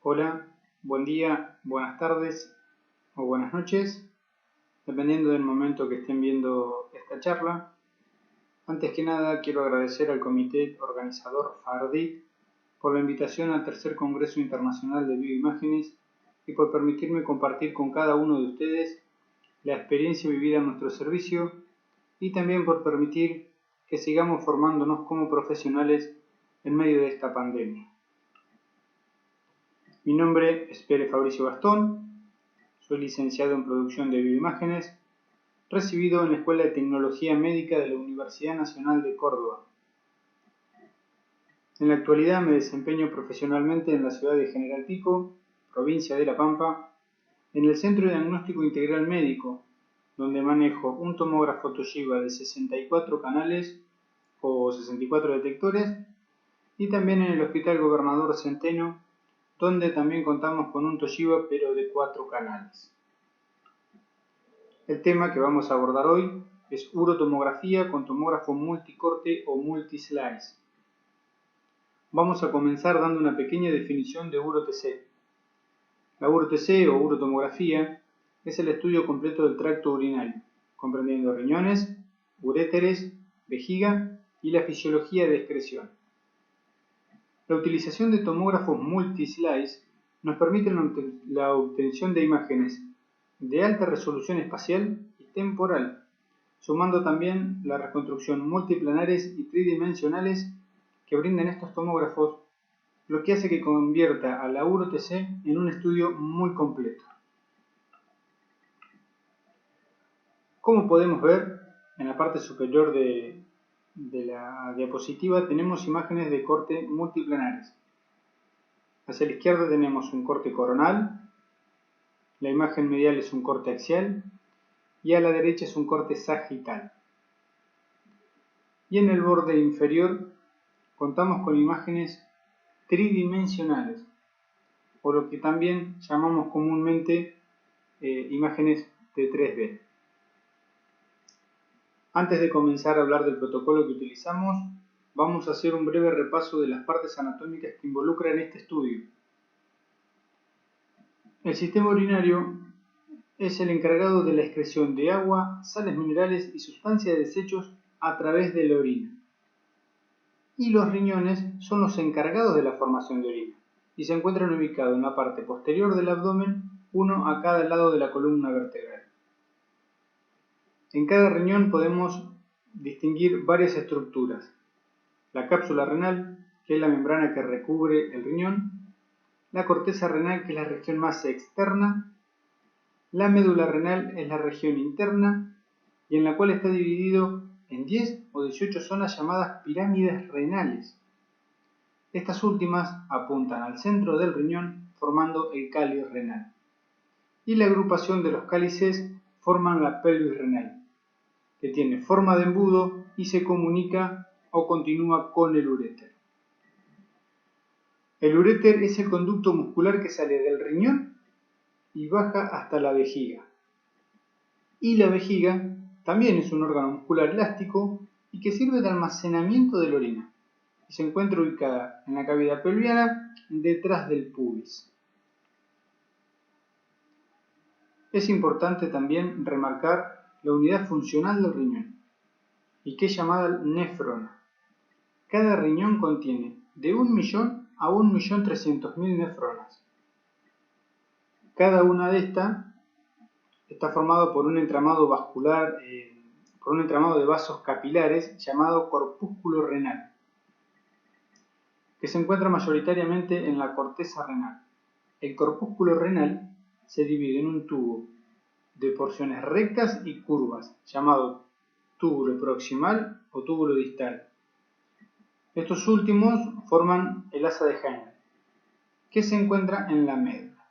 Hola, buen día, buenas tardes o buenas noches, dependiendo del momento que estén viendo esta charla. Antes que nada, quiero agradecer al comité organizador FARDIT por la invitación al tercer Congreso Internacional de Bioimágenes y por permitirme compartir con cada uno de ustedes la experiencia vivida en nuestro servicio y también por permitir que sigamos formándonos como profesionales en medio de esta pandemia. Mi nombre es Pere Fabricio Gastón, soy licenciado en Producción de Bioimágenes, recibido en la Escuela de Tecnología Médica de la Universidad Nacional de Córdoba. En la actualidad me desempeño profesionalmente en la ciudad de General Pico, provincia de La Pampa, en el Centro de Diagnóstico Integral Médico, donde manejo un tomógrafo Toshiba de 64 canales o 64 detectores, y también en el Hospital Gobernador Centeno, donde también contamos con un Toshiba pero de 4 canales. El tema que vamos a abordar hoy es urotomografía con tomógrafo multicorte o multislice. Vamos a comenzar dando una pequeña definición de UroTC. La UroTC o urotomografía es el estudio completo del tracto urinario, comprendiendo riñones, uréteres, vejiga y la fisiología de excreción. La utilización de tomógrafos multislice nos permite la obtención de imágenes de alta resolución espacial y temporal, sumando también la reconstrucción multiplanares y tridimensionales que brindan estos tomógrafos, lo que hace que convierta a la UroTC en un estudio muy completo. Como podemos ver, en la parte superior de la diapositiva tenemos imágenes de corte multiplanares. Hacia la izquierda tenemos un corte coronal, la imagen medial es un corte axial y a la derecha es un corte sagital. Y en el borde inferior contamos con imágenes tridimensionales, o lo que también llamamos comúnmente imágenes de 3D. Antes de comenzar a hablar del protocolo que utilizamos, vamos a hacer un breve repaso de las partes anatómicas que involucran este estudio. El sistema urinario es el encargado de la excreción de agua, sales minerales y sustancias de desechos a través de la orina. Y los riñones son los encargados de la formación de orina y se encuentran ubicados en la parte posterior del abdomen, uno a cada lado de la columna vertebral. En cada riñón podemos distinguir varias estructuras. La cápsula renal, que es la membrana que recubre el riñón, la corteza renal, que es la región más externa, la médula renal es la región interna y en la cual está dividido en 10 o 18 zonas llamadas pirámides renales. Estas últimas apuntan al centro del riñón formando el cáliz renal. Y la agrupación de los cálices forman la pelvis renal, que tiene forma de embudo y se comunica o continúa con el uréter. El uréter es el conducto muscular que sale del riñón y baja hasta la vejiga. Y la vejiga también es un órgano muscular elástico y que sirve de almacenamiento de la orina y se encuentra ubicada en la cavidad pelviana detrás del pubis. Es importante también remarcar la unidad funcional del riñón y que es llamada nefrona. Cada riñón contiene de 1 millón a 1.300.000 nefronas. Cada una de estas está formado por un entramado vascular, por un entramado de vasos capilares llamado corpúsculo renal, que se encuentra mayoritariamente en la corteza renal. El corpúsculo renal se divide en un tubo de porciones rectas y curvas, llamado túbulo proximal o túbulo distal. Estos últimos forman el asa de Henle, que se encuentra en la médula.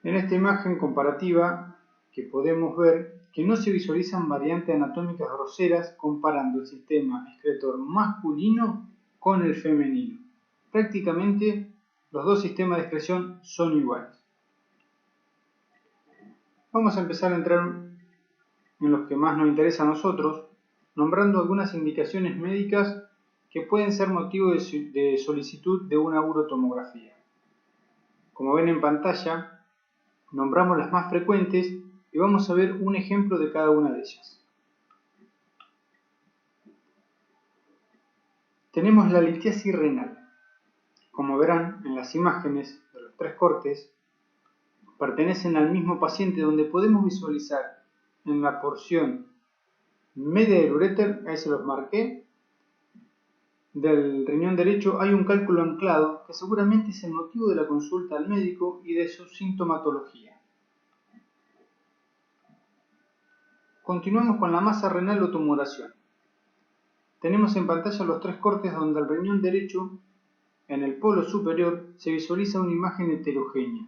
En esta imagen comparativa que podemos ver que no se visualizan variantes anatómicas groseras comparando el sistema excretor masculino con el femenino. Prácticamente los dos sistemas de excreción son iguales. Vamos a empezar a entrar en los que más nos interesa a nosotros, nombrando algunas indicaciones médicas que pueden ser motivo de solicitud de una urotomografía. Como ven en pantalla, nombramos las más frecuentes y vamos a ver un ejemplo de cada una de ellas. Tenemos la litiasis renal. Como verán en las imágenes de los 3 cortes, pertenecen al mismo paciente, donde podemos visualizar en la porción media del uréter, ahí se los marqué, del riñón derecho hay un cálculo anclado que seguramente es el motivo de la consulta al médico y de su sintomatología. Continuamos con la masa renal o tumoración. Tenemos en pantalla los 3 cortes donde el riñón derecho, en el polo superior, se visualiza una imagen heterogénea.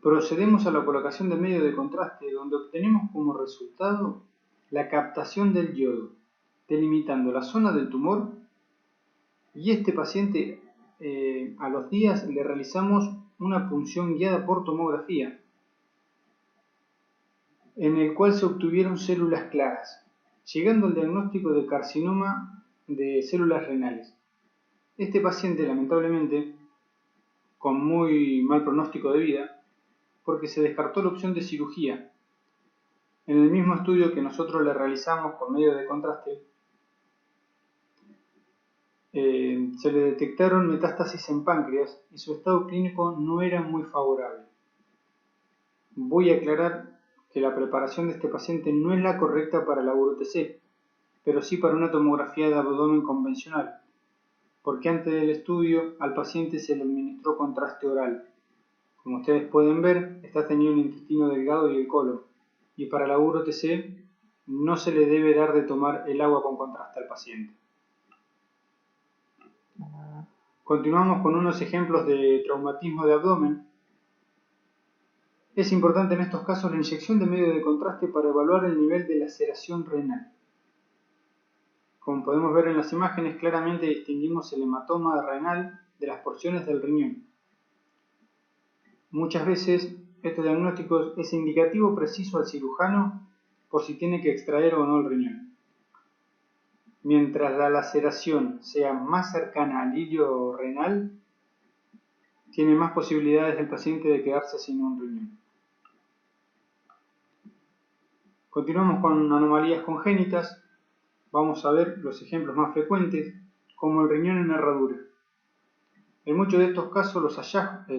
Procedemos a la colocación de medio de contraste, donde obtenemos como resultado la captación del yodo, delimitando la zona del tumor, y este paciente a los días le realizamos una punción guiada por tomografía, en el cual se obtuvieron células claras, llegando al diagnóstico de carcinoma de células renales. Este paciente, lamentablemente, con muy mal pronóstico de vida, porque se descartó la opción de cirugía. En el mismo estudio que nosotros le realizamos por medio de contraste, se le detectaron metástasis en páncreas y su estado clínico no era muy favorable. Voy a aclarar que la preparación de este paciente no es la correcta para la UroTC, pero sí para una tomografía de abdomen convencional, porque antes del estudio al paciente se le administró contraste oral. Como ustedes pueden ver, está teniendo el intestino delgado y el colon, y para la UroTC no se le debe dar de tomar el agua con contraste al paciente. Continuamos con unos ejemplos de traumatismo de abdomen. Es importante en estos casos la inyección de medio de contraste para evaluar el nivel de laceración renal. Como podemos ver en las imágenes, claramente distinguimos el hematoma renal de las porciones del riñón. Muchas veces este diagnóstico es indicativo preciso al cirujano por si tiene que extraer o no el riñón. Mientras la laceración sea más cercana al hilio renal, tiene más posibilidades el paciente de quedarse sin un riñón. Continuamos con anomalías congénitas. Vamos a ver los ejemplos más frecuentes, como el riñón en herradura. En muchos de estos casos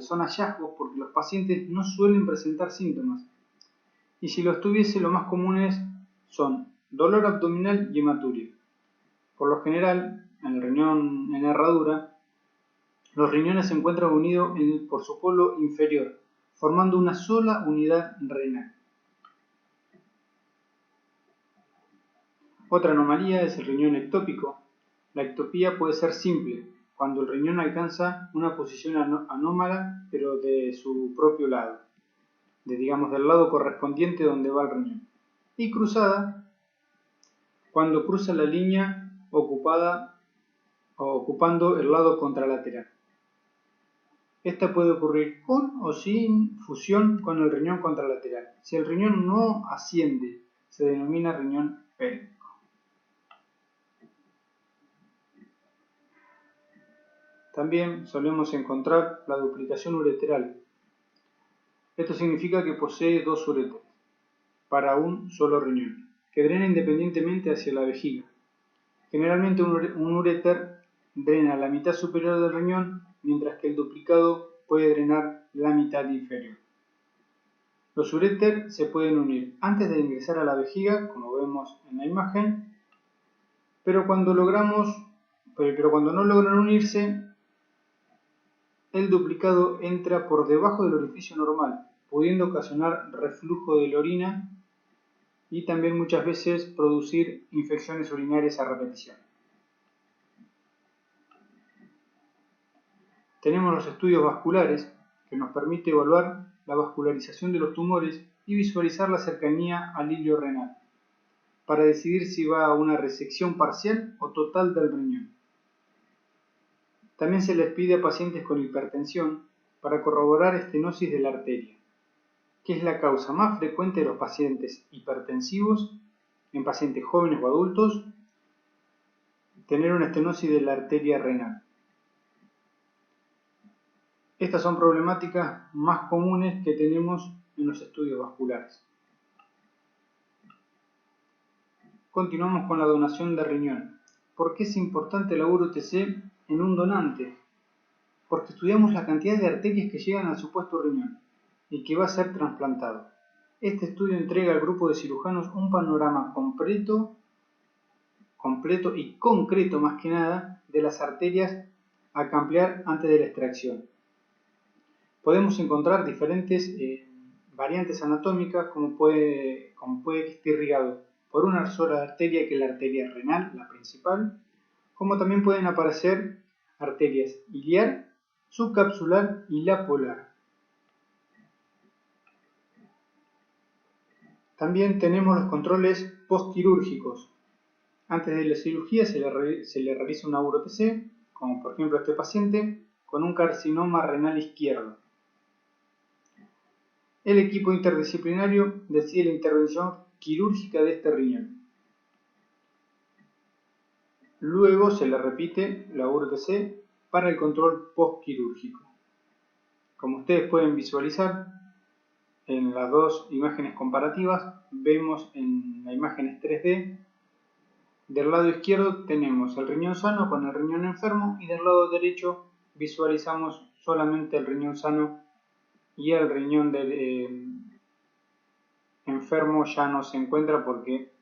son hallazgos porque los pacientes no suelen presentar síntomas, y si los tuviese, lo más comunes son dolor abdominal y hematuria. Por lo general, en el riñón en herradura, los riñones se encuentran unidos por su polo inferior, formando una sola unidad renal. Otra anomalía es el riñón ectópico. La ectopía puede ser simple, cuando el riñón alcanza una posición anómala, pero de su propio lado, del lado correspondiente donde va el riñón, y cruzada, cuando cruza la línea ocupando el lado contralateral. Esta puede ocurrir con o sin fusión con el riñón contralateral. Si el riñón no asciende, se denomina riñón pélvico. También solemos encontrar la duplicación ureteral. Esto significa que posee 2 uréteres para un solo riñón, que drena independientemente hacia la vejiga. Generalmente un uréter drena la mitad superior del riñón, mientras que el duplicado puede drenar la mitad inferior. Los uréter se pueden unir antes de ingresar a la vejiga, como vemos en la imagen, pero cuando no logran unirse, el duplicado entra por debajo del orificio normal, pudiendo ocasionar reflujo de la orina y también muchas veces producir infecciones urinarias a repetición. Tenemos los estudios vasculares, que nos permite evaluar la vascularización de los tumores y visualizar la cercanía al hilio renal, para decidir si va a una resección parcial o total del riñón. También se les pide a pacientes con hipertensión para corroborar estenosis de la arteria, que es la causa más frecuente de los pacientes hipertensivos en pacientes jóvenes o adultos, tener una estenosis de la arteria renal. Estas son problemáticas más comunes que tenemos en los estudios vasculares. Continuamos con la donación de riñón. ¿Por qué es importante la UroTC en un donante? Porque estudiamos la cantidad de arterias que llegan al supuesto riñón y que va a ser trasplantado. Este estudio entrega al grupo de cirujanos un panorama completo y concreto más que nada de las arterias a ampliar antes de la extracción. Podemos encontrar diferentes variantes anatómicas como puede que esté irrigado por una sola arteria, que es la arteria renal, la principal, como también pueden aparecer arterias iliar, subcapsular y la polar. También tenemos los controles postquirúrgicos. Antes de la cirugía se le realiza una UroTC, como por ejemplo este paciente, con un carcinoma renal izquierdo. El equipo interdisciplinario decide la intervención quirúrgica de este riñón. Luego se le repite la UroTC para el control postquirúrgico. Como ustedes pueden visualizar en las dos imágenes comparativas, vemos en las imágenes 3D, del lado izquierdo tenemos el riñón sano con el riñón enfermo y del lado derecho visualizamos solamente el riñón sano y el riñón del enfermo ya no se encuentra porque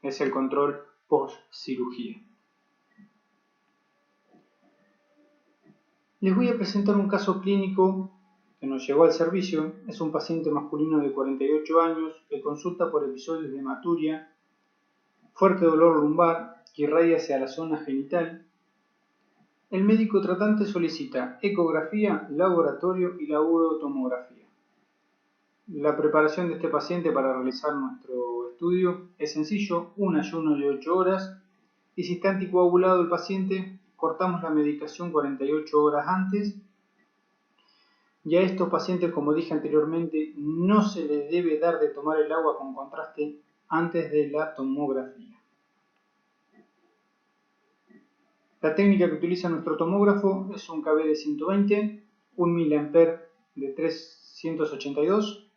es el control post cirugía. Les voy a presentar un caso clínico que nos llegó al servicio. Es un paciente masculino de 48 años que consulta por episodios de hematuria, fuerte dolor lumbar que irradia hacia la zona genital. El médico tratante solicita ecografía, laboratorio y la urotomografía. La preparación de este paciente para realizar nuestro estudio es sencillo: un ayuno de 8 horas y si está anticoagulado el paciente, cortamos la medicación 48 horas antes. Y a estos pacientes, como dije anteriormente, no se les debe dar de tomar el agua con contraste antes de la tomografía. La técnica que utiliza nuestro tomógrafo es un KB de 120, un mA de 382,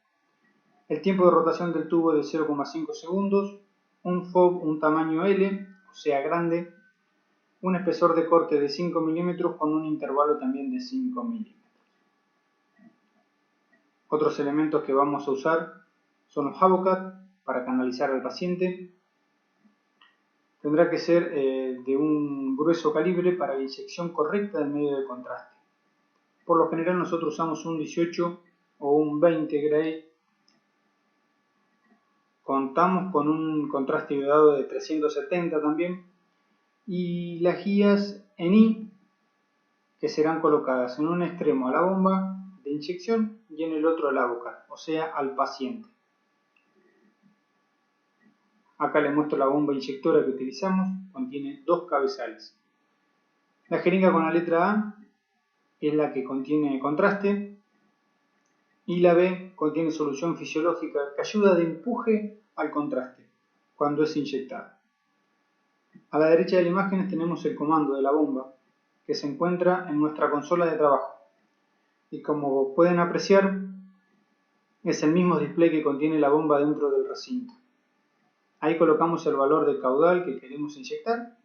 el tiempo de rotación del tubo de 0,5 segundos, un FOB, un tamaño L, o sea grande, un espesor de corte de 5 milímetros con un intervalo también de 5 milímetros. Otros elementos que vamos a usar son los Havocat para canalizar al paciente. Tendrá que ser de un grueso calibre para la inyección correcta del medio de contraste. Por lo general nosotros usamos un 18 o un 20 Gray. Contamos con un contraste iodado de 370 también. Y las guías en I, que serán colocadas en un extremo a la bomba de inyección y en el otro al Havocat, o sea al paciente. Acá les muestro la bomba inyectora que utilizamos, contiene 2 cabezales. La jeringa con la letra A es la que contiene contraste y la B contiene solución fisiológica que ayuda de empuje al contraste cuando es inyectada. A la derecha de la imagen tenemos el comando de la bomba que se encuentra en nuestra consola de trabajo y como pueden apreciar es el mismo display que contiene la bomba dentro del recinto. Ahí colocamos el valor de caudal que queremos inyectar.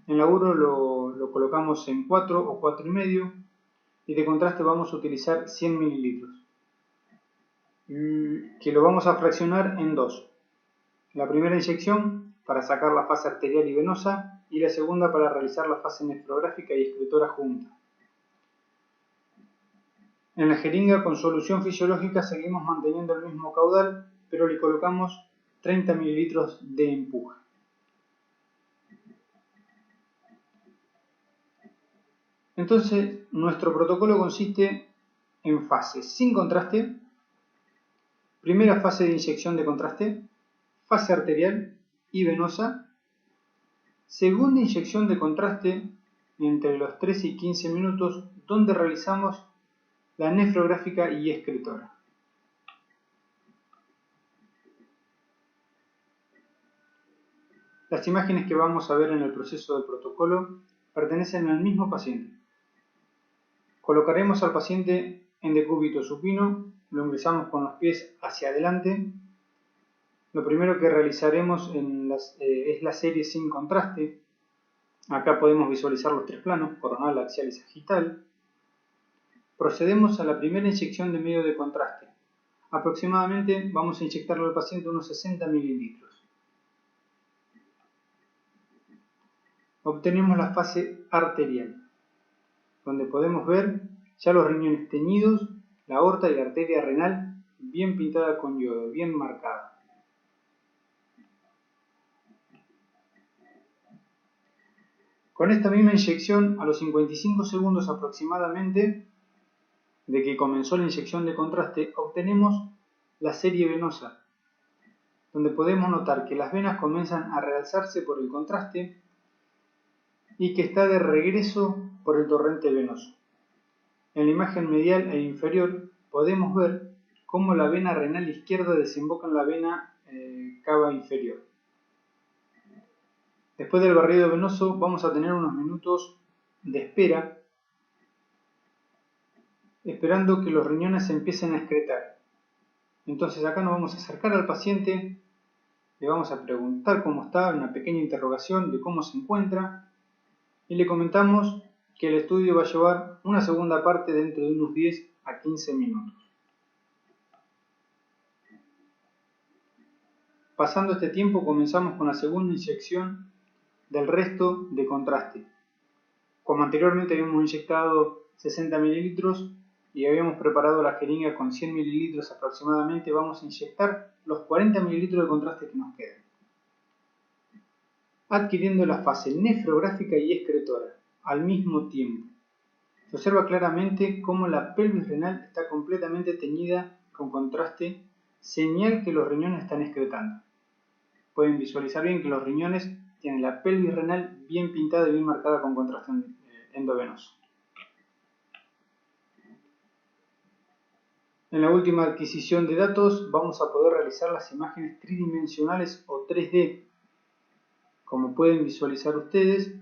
En la Uro lo colocamos en 4 o 4,5 y de contraste vamos a utilizar 100 mililitros, que lo vamos a fraccionar en 2. La primera inyección para sacar la fase arterial y venosa y la segunda para realizar la fase nefrográfica y excretora junta. En la jeringa con solución fisiológica seguimos manteniendo el mismo caudal, pero le colocamos 30 mililitros de empuje. Entonces, nuestro protocolo consiste en fases sin contraste, primera fase de inyección de contraste, fase arterial y venosa, segunda inyección de contraste entre los 13 y 15 minutos, donde realizamos la nefrográfica y excretora. Las imágenes que vamos a ver en el proceso del protocolo pertenecen al mismo paciente. Colocaremos al paciente en decúbito supino, lo ingresamos con los pies hacia adelante. Lo primero que realizaremos es la serie sin contraste. Acá podemos visualizar los tres planos, coronal, axial y sagital. Procedemos a la primera inyección de medio de contraste. Aproximadamente vamos a inyectarle al paciente unos 60 mililitros. Obtenemos la fase arterial, donde podemos ver ya los riñones teñidos, la aorta y la arteria renal bien pintada con yodo, bien marcada. Con esta misma inyección, a los 55 segundos aproximadamente de que comenzó la inyección de contraste, obtenemos la serie venosa, donde podemos notar que las venas comienzan a realzarse por el contraste y que está de regreso por el torrente venoso. En la imagen medial e inferior podemos ver cómo la vena renal izquierda desemboca en la vena cava inferior. Después del barrido venoso vamos a tener unos minutos de espera, esperando que los riñones se empiecen a excretar. Entonces acá nos vamos a acercar al paciente, le vamos a preguntar cómo está, una pequeña interrogación de cómo se encuentra, y le comentamos que el estudio va a llevar una segunda parte dentro de unos 10 a 15 minutos. Pasando este tiempo comenzamos con la segunda inyección del resto de contraste. Como anteriormente habíamos inyectado 60 mililitros y habíamos preparado la jeringa con 100 mililitros aproximadamente, vamos a inyectar los 40 mililitros de contraste que nos quedan, adquiriendo la fase nefrográfica y excretora al mismo tiempo. Se observa claramente cómo la pelvis renal está completamente teñida con contraste, señal que los riñones están excretando. Pueden visualizar bien que los riñones tienen la pelvis renal bien pintada y bien marcada con contraste endovenoso. En la última adquisición de datos vamos a poder realizar las imágenes tridimensionales o 3D. Como pueden visualizar ustedes,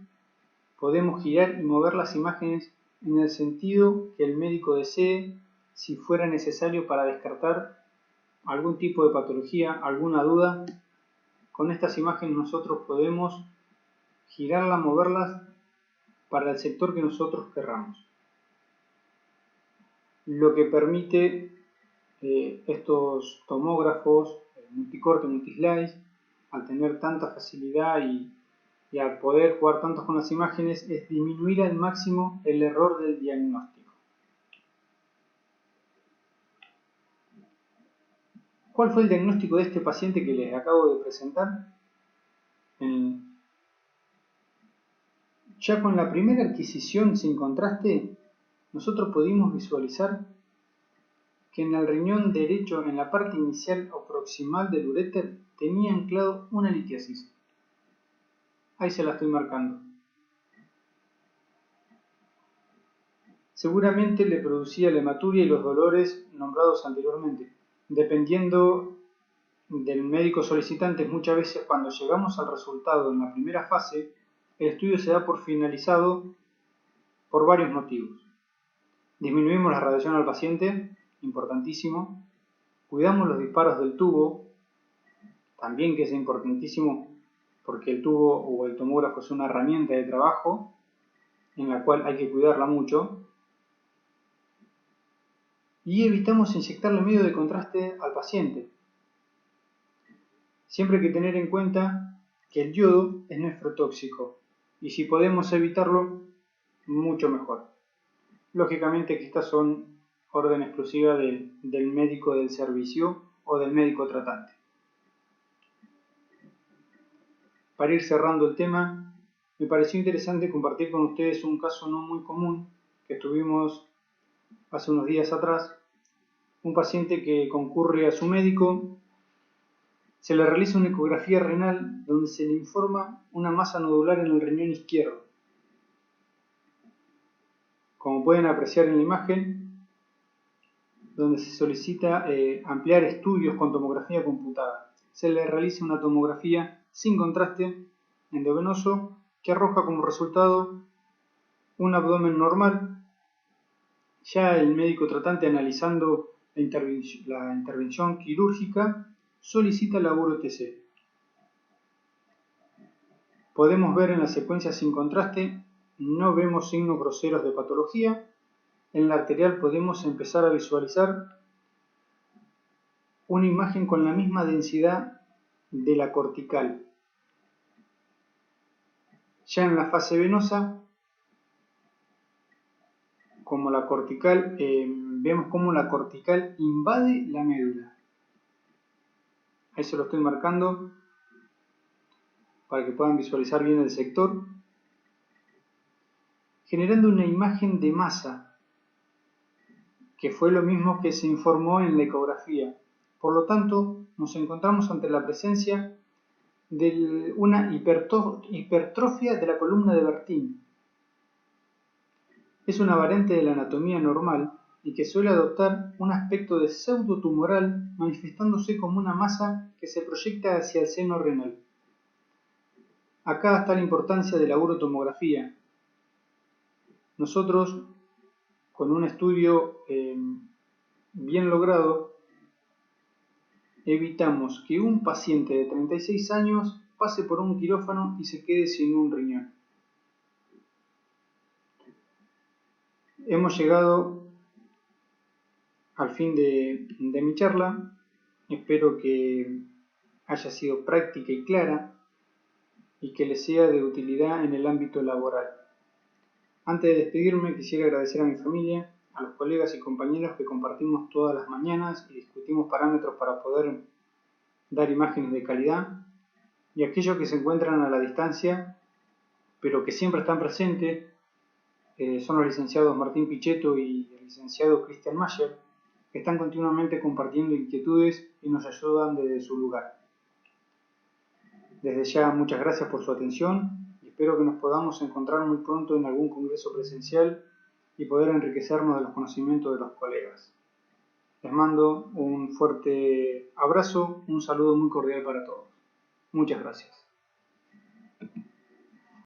podemos girar y mover las imágenes en el sentido que el médico desee, si fuera necesario para descartar algún tipo de patología, alguna duda. Con estas imágenes nosotros podemos girarlas, moverlas para el sector que nosotros querramos. Lo que permite estos tomógrafos multicorte, multislice, al tener tanta facilidad y al poder jugar tanto con las imágenes, es disminuir al máximo el error del diagnóstico. ¿Cuál fue el diagnóstico de este paciente que les acabo de presentar? Ya con la primera adquisición sin contraste, nosotros pudimos visualizar que en el riñón derecho, en la parte inicial o proximal del uréter, tenía anclado una litiasis. Ahí se la estoy marcando. Seguramente le producía la hematuria y los dolores nombrados anteriormente. Dependiendo del médico solicitante, muchas veces cuando llegamos al resultado en la primera fase, el estudio se da por finalizado por varios motivos. Disminuimos la radiación al paciente, importantísimo. Cuidamos los disparos del tubo, también que es importantísimo porque el tubo o el tomógrafo es una herramienta de trabajo en la cual hay que cuidarla mucho. Y evitamos inyectarle medio de contraste al paciente. Siempre hay que tener en cuenta que el yodo es nefrotóxico y si podemos evitarlo, mucho mejor. Lógicamente que estas son orden exclusiva del médico del servicio o del médico tratante. Para ir cerrando el tema, me pareció interesante compartir con ustedes un caso no muy común que tuvimos hace unos días atrás. Un paciente que concurre a su médico, se le realiza una ecografía renal donde se le informa una masa nodular en el riñón izquierdo. Como pueden apreciar en la imagen, donde se solicita ampliar estudios con tomografía computada. Se le realiza una tomografía sin contraste endovenoso que arroja como resultado un abdomen normal. Ya el médico tratante, analizando la intervención quirúrgica, solicita la UROTC. Podemos ver en la secuencia sin contraste, no vemos signos groseros de patología. En la arterial podemos empezar a visualizar una imagen con la misma densidad de la cortical. Ya en la fase venosa, como la cortical, vemos cómo la cortical invade la médula. Ahí se lo estoy marcando para que puedan visualizar bien el sector, generando una imagen de masa, que fue lo mismo que se informó en la ecografía. Por lo tanto, nos encontramos ante la presencia de una hipertrofia de la columna de Bertin. Es una variante de la anatomía normal y que suele adoptar un aspecto de pseudotumoral, manifestándose como una masa que se proyecta hacia el seno renal. Acá está la importancia de la urotomografía. Nosotros, con un estudio bien logrado, evitamos que un paciente de 36 años pase por un quirófano y se quede sin un riñón. Hemos llegado al fin de mi charla. Espero que haya sido práctica y clara y que les sea de utilidad en el ámbito laboral. Antes de despedirme, quisiera agradecer a mi familia, a los colegas y compañeros que compartimos todas las mañanas y discutimos parámetros para poder dar imágenes de calidad, y a aquellos que se encuentran a la distancia, pero que siempre están presentes, son los licenciados Martín Pichetto y el licenciado Cristian Mayer, que están continuamente compartiendo inquietudes y nos ayudan desde su lugar. Desde ya, muchas gracias por su atención y espero que nos podamos encontrar muy pronto en algún congreso presencial y poder enriquecernos de los conocimientos de los colegas. Les mando un fuerte abrazo, un saludo muy cordial para todos. Muchas gracias.